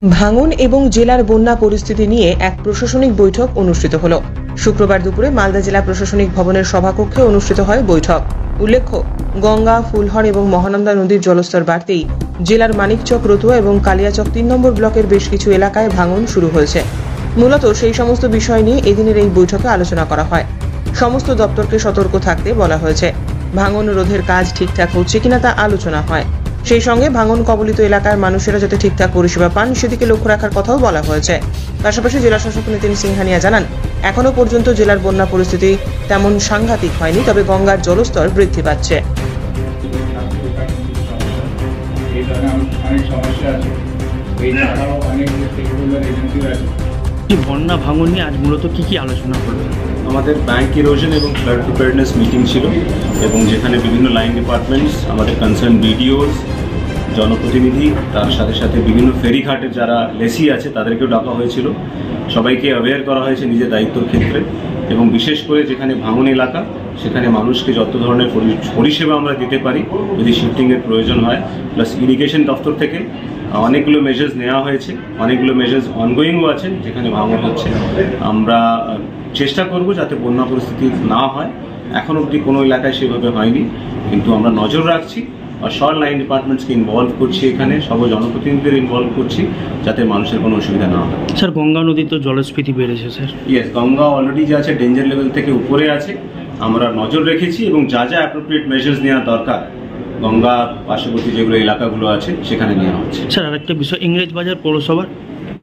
ভাঙন এবং জেলার বন্যা পরিস্থিতি নিয়ে এক প্রশাসনিক বৈঠক অনুষ্ঠিত হলো। শুক্রবার দুপুরে মালদা জেলা প্রশাসনিক ভবনের সভাকক্ষে অনুষ্ঠিত হয় বৈঠক। উল্লেখ্য, গঙ্গা, ফুলহর এবং মহানন্দা নদীর জলস্তর বাড়তেই জেলার মানিকচক, রতুয়া এবং কালিয়াচক ৩ নম্বর ব্লকের বেশ কিছু এলাকায় ভাঙন শুরু হয়েছে। মূলত সেই সমস্ত বিষয় নিয়ে এদিনের এই বৈঠকে আলোচনা করা হয়। সমস্ত দপ্তরকে সতর্ক থাকতে বলা হয়েছে। ভাঙন রোধের কাজ ঠিকঠাক হচ্ছে কিনা তা আলোচনা হয়। সেই সঙ্গে ভাঙন কবলিত এলাকার মানুষেরা যাতে ঠিকঠাক পরিষেবা পান সেদিকে লক্ষ্য রাখার কথাও বলা হয়েছে। পাশাপাশি জেলা শাসক নিতিন সিংহানিয়া জানান, এখনো পর্যন্ত জেলার বন্যা পরিস্থিতি তেমন সাংঘাতিক হয়নি, তবে গঙ্গার জলস্তর বৃদ্ধি পাচ্ছে। বন্যা ভাঙন নিয়ে আজ মূলত কি আলোচনা করবেন? আমাদের ব্যাংক ইরোশন এবং ফ্লাড প্রিপেয়ারনেস মিটিং ছিল এবং যেখানে বিভিন্ন লাইন ডিপার্টমেন্টস, আমাদের কনসার্ন বিডিওস, জনপ্রতিনিধি, তার সাথে সাথে বিভিন্ন ফেরিঘাটের যারা লেসি আছে তাদেরকেও ডাকা হয়েছিল। সবাইকে অ্যাওয়্যার করা হয়েছে নিজের দায়িত্বর ক্ষেত্রে এবং বিশেষ করে যেখানে ভাঙন এলাকা সেখানে মানুষকে যত ধরনের পরিষেবা আমরা দিতে পারি যদি শিফটিংয়ের প্রয়োজন হয়। প্লাস ইরিগেশন দপ্তর থেকে অনেকগুলো মেজার্স নেওয়া হয়েছে, অনেকগুলো মেজার্স অনগোয়িংও আছে। যেখানে ভাঙন হচ্ছে আমরা চেষ্টা করব যাতে বন্যা পরিস্থিতি না হয়। এখন অবধি কোনো এলাকায় সেভাবে হয়নি, কিন্তু আমরা নজর রাখছি আর সব লাইন ডিপার্টমেন্টসকে ইনভলভ করছি, এখানে সব জনপ্রতিনিধিদের ইনভলভ করছি যাতে মানুষের কোনো অসুবিধা না হয়। স্যার, গঙ্গা নদীর তো জলস্ফীতি বেড়েছে স্যার। ইয়েস, গঙ্গা অলরেডি যে আছে ডেঞ্জার লেভেল থেকে উপরে আছে, আমরা নজর রেখেছি এবং যা যা অ্যাপ্রোপ্রিয়েট মেজার্স নেওয়া দরকার গঙ্গা পার্শ্ববর্তী যেগুলো এলাকাগুলো আছে সেখানে নেওয়া হচ্ছে। স্যার, আরেকটা বিষয়, ইংরেজবাজার পৌরসভার